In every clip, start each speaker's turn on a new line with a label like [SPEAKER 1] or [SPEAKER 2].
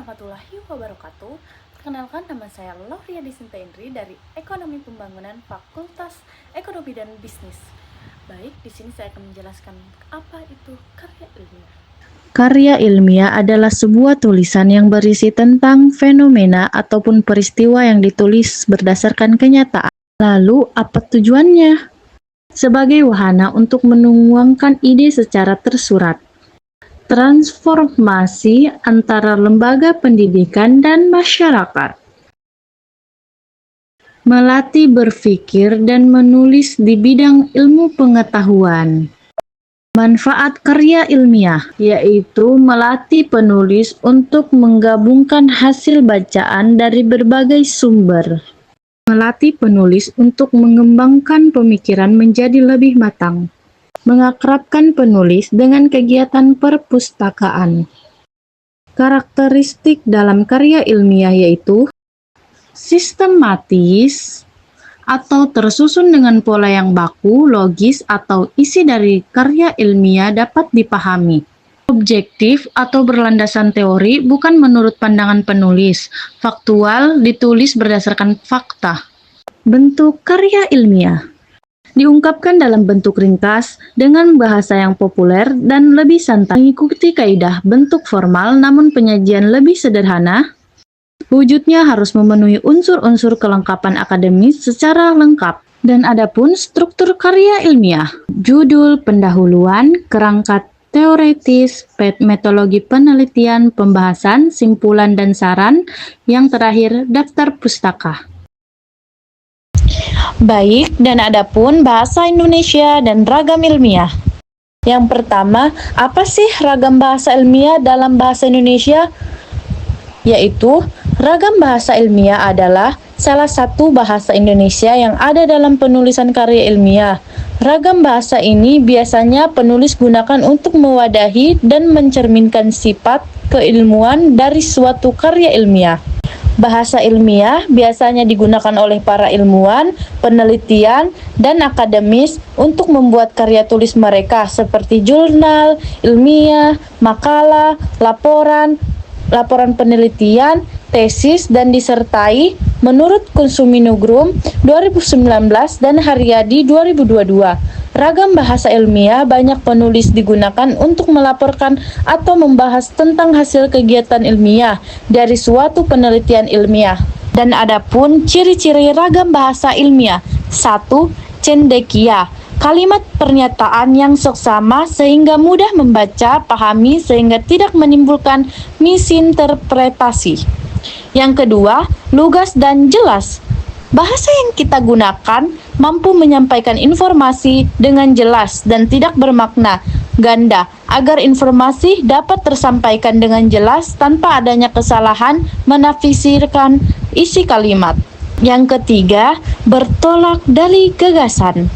[SPEAKER 1] warahmatullahi wabarakatuh. Perkenalkan, nama saya Lauria Disinta Indri dari Ekonomi Pembangunan Fakultas Ekonomi dan Bisnis. Baik, di sini saya akan menjelaskan apa itu karya ilmiah.
[SPEAKER 2] Karya ilmiah adalah sebuah tulisan yang berisi tentang fenomena ataupun peristiwa yang ditulis berdasarkan kenyataan. Lalu, apa tujuannya? Sebagai wahana untuk menuangkan ide secara tersurat. Transformasi antara lembaga pendidikan dan masyarakat. Melatih berpikir dan menulis di bidang ilmu pengetahuan. Manfaat karya ilmiah, yaitu melatih penulis untuk menggabungkan hasil bacaan dari berbagai sumber. Melatih penulis untuk mengembangkan pemikiran menjadi lebih matang. Mengakrabkan penulis dengan kegiatan perpustakaan. Karakteristik dalam karya ilmiah yaitu sistematis atau tersusun dengan pola yang baku, logis, atau isi dari karya ilmiah dapat dipahami. Objektif atau berlandasan teori, bukan menurut pandangan penulis. Faktual, ditulis berdasarkan fakta. Bentuk karya ilmiah diungkapkan dalam bentuk ringkas dengan bahasa yang populer dan lebih santai, mengikuti kaidah bentuk formal namun penyajian lebih sederhana. Wujudnya harus memenuhi unsur-unsur kelengkapan akademis secara lengkap. Dan adapun struktur karya ilmiah, judul, pendahuluan, kerangka teoretis, metodologi penelitian, pembahasan, simpulan dan saran, yang terakhir daftar pustaka. Baik, dan adapun bahasa Indonesia dan ragam ilmiah. Yang pertama, apa sih ragam bahasa ilmiah dalam bahasa Indonesia? Yaitu, ragam bahasa ilmiah adalah salah satu bahasa Indonesia yang ada dalam penulisan karya ilmiah. Ragam bahasa ini biasanya penulis gunakan untuk mewadahi dan mencerminkan sifat keilmuan dari suatu karya ilmiah. Bahasa ilmiah biasanya digunakan oleh para ilmuwan, penelitian, dan akademis untuk membuat karya tulis mereka seperti jurnal, ilmiah, makalah, laporan penelitian, tesis, dan disertai menurut Konsuminugrum 2019 dan Haryadi 2022. Ragam bahasa ilmiah banyak penulis digunakan untuk melaporkan atau membahas tentang hasil kegiatan ilmiah dari suatu penelitian ilmiah. Dan adapun ciri-ciri ragam bahasa ilmiah. 1. Cendekia. Kalimat pernyataan yang seksama sehingga mudah membaca, pahami, sehingga tidak menimbulkan misinterpretasi. Yang kedua, lugas dan jelas. Bahasa yang kita gunakan mampu menyampaikan informasi dengan jelas dan tidak bermakna ganda, agar informasi dapat tersampaikan dengan jelas tanpa adanya kesalahan menafsirkan isi kalimat. Yang ketiga, bertolak dari gagasan.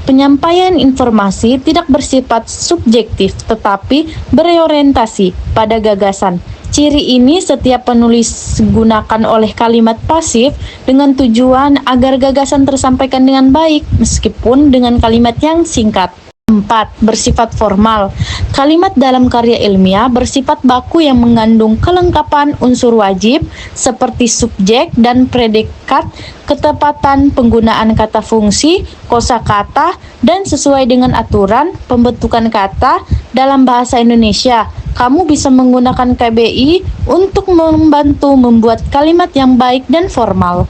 [SPEAKER 2] Penyampaian informasi tidak bersifat subjektif tetapi berorientasi pada gagasan. Ciri ini setiap penulis gunakan oleh kalimat pasif dengan tujuan agar gagasan tersampaikan dengan baik meskipun dengan kalimat yang singkat. 4. Bersifat formal. Kalimat dalam karya ilmiah bersifat baku yang mengandung kelengkapan unsur wajib seperti subjek dan predikat, ketepatan penggunaan kata fungsi, kosakata, dan sesuai dengan aturan pembentukan kata dalam bahasa Indonesia. Kamu bisa menggunakan KBI untuk membantu membuat kalimat yang baik dan formal.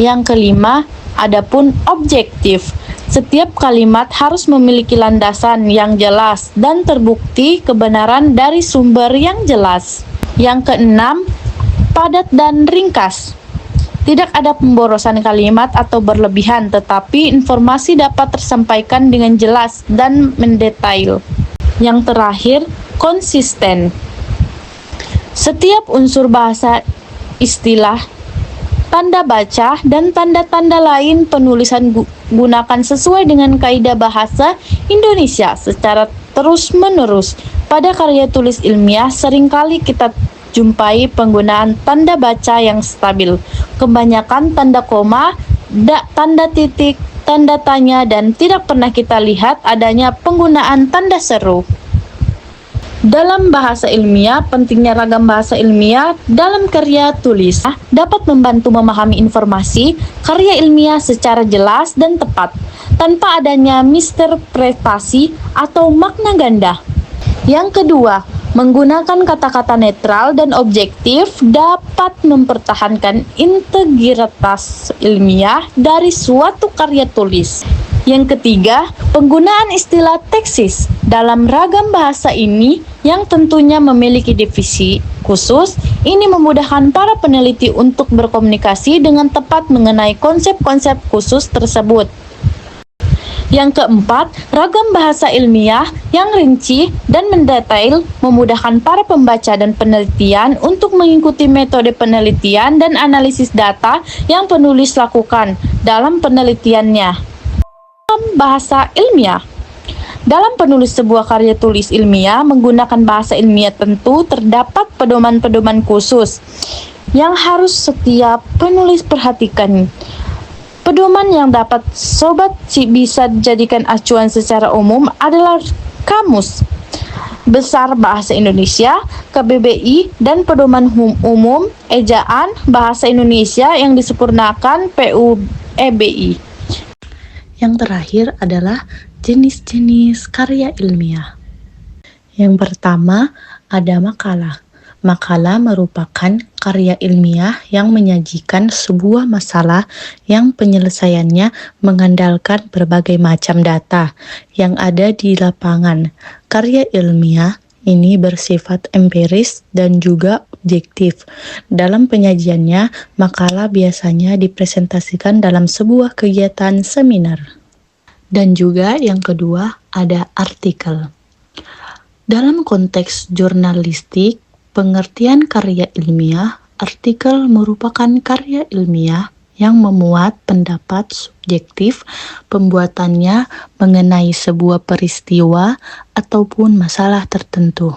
[SPEAKER 2] Yang kelima, adapun objektif. Setiap kalimat harus memiliki landasan yang jelas dan terbukti kebenaran dari sumber yang jelas. Yang keenam, padat dan ringkas. Tidak ada pemborosan kalimat atau berlebihan, tetapi informasi dapat tersampaikan dengan jelas dan mendetail. Yang terakhir, konsisten. Setiap unsur bahasa, istilah, tanda baca, dan tanda-tanda lain penulisan gunakan sesuai dengan kaidah bahasa Indonesia secara terus-menerus. Pada karya tulis ilmiah seringkali kita jumpai penggunaan tanda baca yang stabil. Kebanyakan tanda koma, tanda titik, tanda tanya, dan tidak pernah kita lihat adanya penggunaan tanda seru. Dalam bahasa ilmiah, pentingnya ragam bahasa ilmiah dalam karya tulis dapat membantu memahami informasi karya ilmiah secara jelas dan tepat, tanpa adanya misinterpretasi atau makna ganda. Yang kedua, menggunakan kata-kata netral dan objektif dapat mempertahankan integritas ilmiah dari suatu karya tulis. Yang ketiga, penggunaan istilah teksis dalam ragam bahasa ini yang tentunya memiliki definisi khusus. Ini memudahkan para peneliti untuk berkomunikasi dengan tepat mengenai konsep-konsep khusus tersebut. Yang keempat, ragam bahasa ilmiah yang rinci dan mendetail memudahkan para pembaca dan penelitian untuk mengikuti metode penelitian dan analisis data yang penulis lakukan dalam penelitiannya. Bahasa ilmiah. Dalam penulis sebuah karya tulis ilmiah menggunakan bahasa ilmiah tentu terdapat pedoman-pedoman khusus yang harus setiap penulis perhatikan. Pedoman yang dapat sobat bisa dijadikan acuan secara umum adalah Kamus Besar Bahasa Indonesia, KBBI, dan Pedoman Umum Ejaan Bahasa Indonesia yang disempurnakan PUEBI. Yang terakhir adalah jenis-jenis karya ilmiah. Yang pertama ada makalah. Makalah merupakan karya ilmiah yang menyajikan sebuah masalah yang penyelesaiannya mengandalkan berbagai macam data yang ada di lapangan. Karya ilmiah ini bersifat empiris dan juga objektif. Dalam penyajiannya, makalah biasanya dipresentasikan dalam sebuah kegiatan seminar. Dan juga yang kedua ada artikel. Dalam konteks jurnalistik, pengertian karya ilmiah, artikel merupakan karya ilmiah yang memuat pendapat subjektif pembuatannya mengenai sebuah peristiwa ataupun masalah tertentu.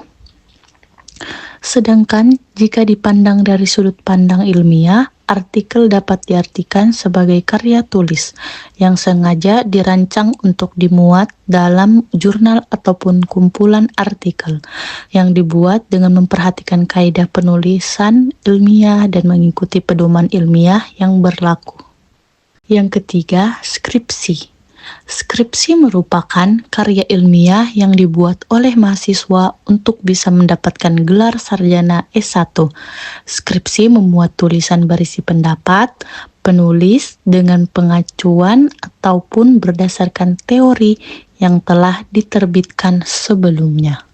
[SPEAKER 2] Sedangkan jika dipandang dari sudut pandang ilmiah, artikel dapat diartikan sebagai karya tulis yang sengaja dirancang untuk dimuat dalam jurnal ataupun kumpulan artikel yang dibuat dengan memperhatikan kaidah penulisan ilmiah dan mengikuti pedoman ilmiah yang berlaku. Yang ketiga, skripsi. Skripsi merupakan karya ilmiah yang dibuat oleh mahasiswa untuk bisa mendapatkan gelar sarjana S1. Skripsi memuat tulisan berisi pendapat penulis dengan pengacuan ataupun berdasarkan teori yang telah diterbitkan sebelumnya.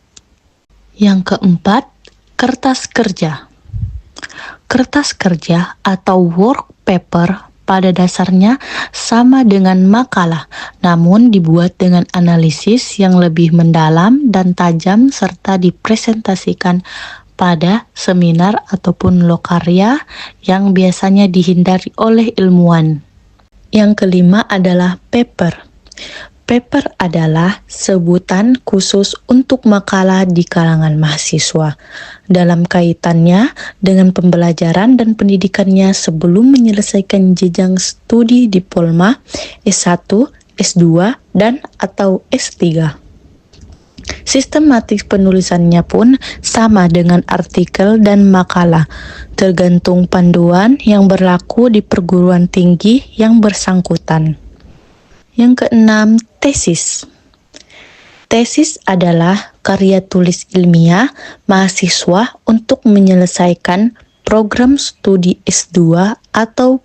[SPEAKER 2] Yang keempat, kertas kerja. Kertas kerja atau work paper pada dasarnya sama dengan makalah, namun dibuat dengan analisis yang lebih mendalam dan tajam serta dipresentasikan pada seminar ataupun lokarya yang biasanya dihindari oleh ilmuwan. Yang kelima adalah paper. Paper adalah sebutan khusus untuk makalah di kalangan mahasiswa dalam kaitannya dengan pembelajaran dan pendidikannya sebelum menyelesaikan jenjang studi diploma S1, S2, dan atau S3. Sistematik penulisannya pun sama dengan artikel dan makalah, tergantung panduan yang berlaku di perguruan tinggi yang bersangkutan. Yang keenam, tesis. Tesis adalah karya tulis ilmiah mahasiswa untuk menyelesaikan program studi S2 atau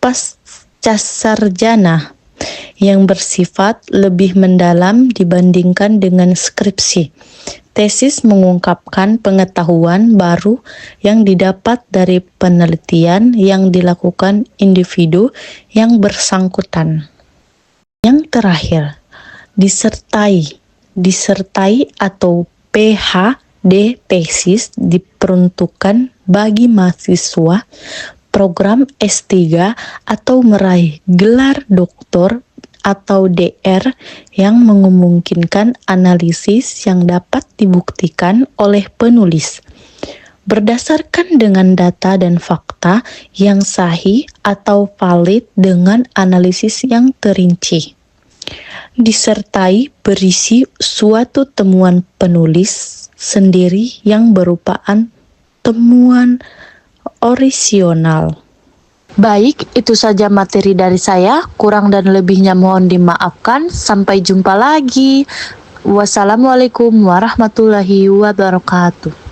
[SPEAKER 2] pascasarjana yang bersifat lebih mendalam dibandingkan dengan skripsi. Tesis mengungkapkan pengetahuan baru yang didapat dari penelitian yang dilakukan individu yang bersangkutan. Yang terakhir, disertai atau PhD tesis diperuntukkan bagi mahasiswa program S3 atau meraih gelar doktor atau DR yang memungkinkan analisis yang dapat dibuktikan oleh penulis berdasarkan dengan data dan fakta yang sahih atau valid dengan analisis yang terinci. disertai berisi suatu temuan penulis sendiri yang berupaan temuan orisinal. Baik, itu saja materi dari saya. Kurang dan lebihnya mohon dimaafkan. Sampai jumpa lagi. Wassalamualaikum warahmatullahi wabarakatuh.